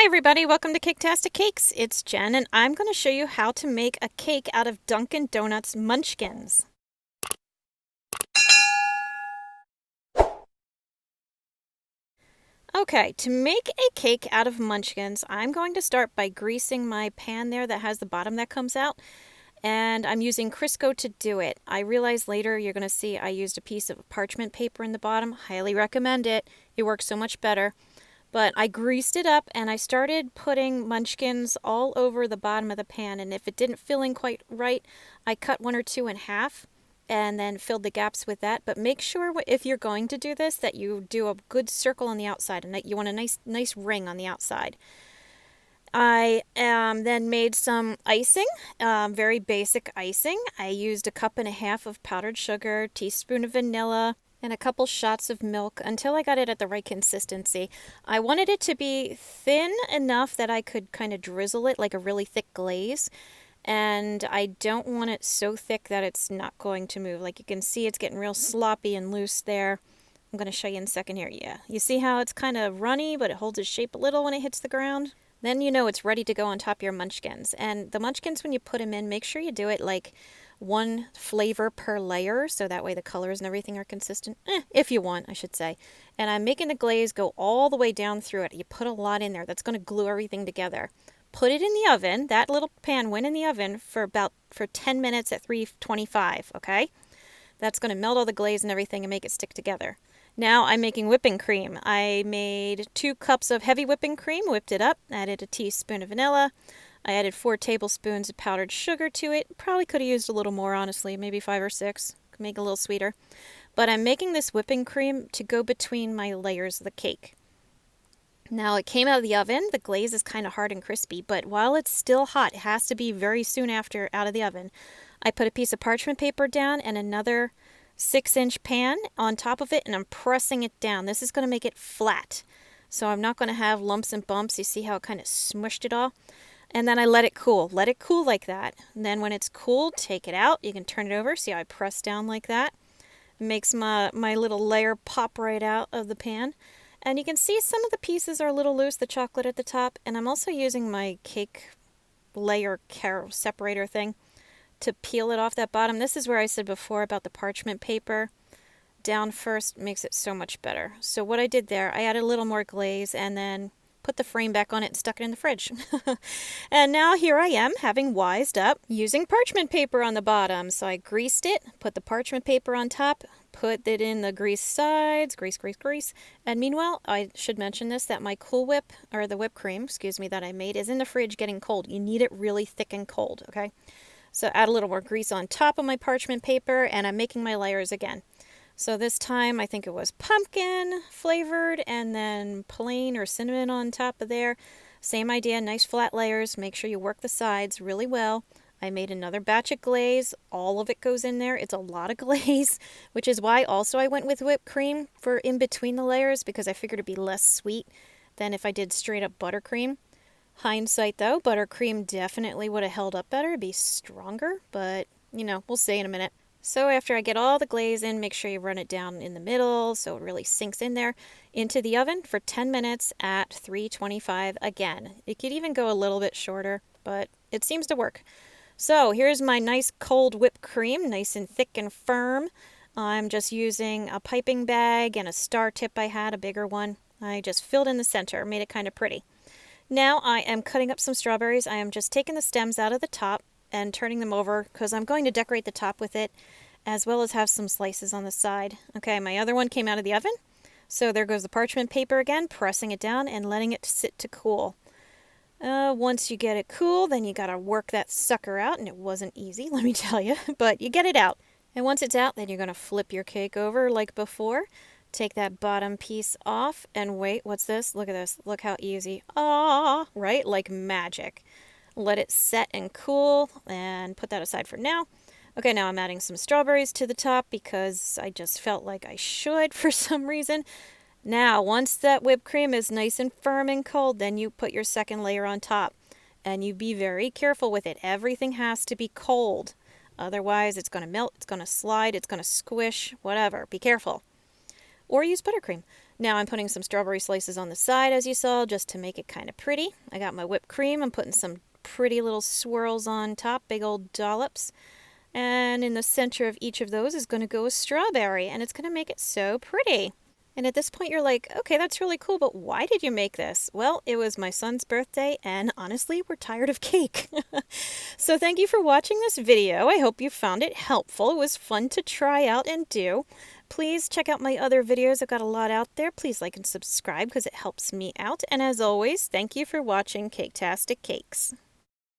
Hi everybody, welcome to Caketastic Cakes. It's Jen and I'm going to show you how to make a cake out of Dunkin Donuts Munchkins. Okay, to make a cake out of Munchkins, I'm going to start by greasing my pan there that has the bottom that comes out. And I'm using Crisco to do it. I realize later you're going to see I used a piece of parchment paper in the bottom. Highly recommend it. It works so much better. But I greased it up and I started putting munchkins all over the bottom of the pan. And if it didn't fill in quite right, I cut one or two in half and then filled the gaps with that. But make sure if you're going to do this that you do a good circle on the outside and that you want a nice ring on the outside. I then made some icing, very basic icing. I used a cup and a half of powdered sugar, teaspoon of vanilla, and a couple shots of milk until I got it at the right consistency. I wanted it to be thin enough that I could kind of drizzle it like a really thick glaze. And I don't want it so thick that it's not going to move. Like you can see it's getting real sloppy and loose there. I'm going to show you in a second here. Yeah, you see how it's kind of runny, but it holds its shape a little when it hits the ground? Then you know it's ready to go on top of your munchkins. And the munchkins, when you put them in, make sure you do it like one flavor per layer, so that way the colors and everything are consistent. If you want, I should say. And I'm making the glaze go all the way down through it. You put a lot in there. That's going to glue everything together. Put it in the oven. That little pan went in the oven for 10 minutes at 325, okay? That's going to melt all the glaze and everything and make it stick together. Now I'm making whipping cream. I made 2 cups of heavy whipping cream, whipped it up, added a teaspoon of vanilla. I added 4 tablespoons of powdered sugar to it. Probably could have used a little more, honestly, maybe 5 or 6. Could make it a little sweeter. But I'm making this whipping cream to go between my layers of the cake. Now it came out of the oven. The glaze is kind of hard and crispy, but while it's still hot, it has to be very soon after out of the oven. I put a piece of parchment paper down and another 6-inch pan on top of it, and I'm pressing it down. This is going to make it flat, so I'm not going to have lumps and bumps. You see how it kind of smushed it all? And then I let it cool. Let it cool like that. And then when it's cool, take it out. You can turn it over. See how I press down like that? It makes my little layer pop right out of the pan. And you can see some of the pieces are a little loose, the chocolate at the top. And I'm also using my cake layer separator thing to peel it off that bottom. This is where I said before about the parchment paper. Down first makes it so much better. So what I did there, I added a little more glaze and then put the frame back on it and stuck it in the fridge. And now here I am, having wised up, using parchment paper on the bottom. So I greased it, put the parchment paper on top, put it in the grease sides, grease. And meanwhile, I should mention this, that my Cool Whip, or the whipped cream, that I made, is in the fridge getting cold. You need it really thick and cold, okay? So add a little more grease on top of my parchment paper, and I'm making my layers again. So this time I think it was pumpkin flavored and then plain or cinnamon on top of there. Same idea, nice flat layers. Make sure you work the sides really well. I made another batch of glaze. All of it goes in there. It's a lot of glaze, which is why also I went with whipped cream for in between the layers, because I figured it'd be less sweet than if I did straight up buttercream. Hindsight though, buttercream definitely would have held up better, it'd be stronger, but you know, we'll see in a minute. So after I get all the glaze in, make sure you run it down in the middle so it really sinks in there. Into the oven for 10 minutes at 325 again. It could even go a little bit shorter, but it seems to work. So here's my nice cold whipped cream, nice and thick and firm. I'm just using a piping bag and a star tip I had, a bigger one. I just filled in the center, made it kind of pretty. Now I am cutting up some strawberries. I am just taking the stems out of the top and turning them over because I'm going to decorate the top with it, as well as have some slices on the side. Okay, my other one came out of the oven. So there goes the parchment paper again, pressing it down and letting it sit to cool. Once you get it cool, then you gotta work that sucker out, and it wasn't easy, let me tell you, but you get it out. And once it's out, then you're gonna flip your cake over like before. Take that bottom piece off and wait, what's this? Look at this. Look how easy. Ah, right? Like magic. Let it set and cool and put that aside for now. Okay, now I'm adding some strawberries to the top because I just felt like I should for some reason. Now, once that whipped cream is nice and firm and cold, then you put your second layer on top. And you be very careful with it. Everything has to be cold. Otherwise, it's going to melt, it's going to slide, it's going to squish, whatever. Be careful. Or use buttercream. Now I'm putting some strawberry slices on the side, as you saw, just to make it kind of pretty. I got my whipped cream. I'm putting some pretty little swirls on top, big old dollops. And in the center of each of those is going to go a strawberry, and it's going to make it so pretty. And at this point you're like, okay, that's really cool, but why did you make this? Well, it was my son's birthday, and honestly, we're tired of cake. So thank you for watching this video. I hope you found it helpful. It was fun to try out and do. Please check out my other videos. I've got a lot out there. Please like and subscribe because it helps me out. And as always, thank you for watching Caketastic Cakes.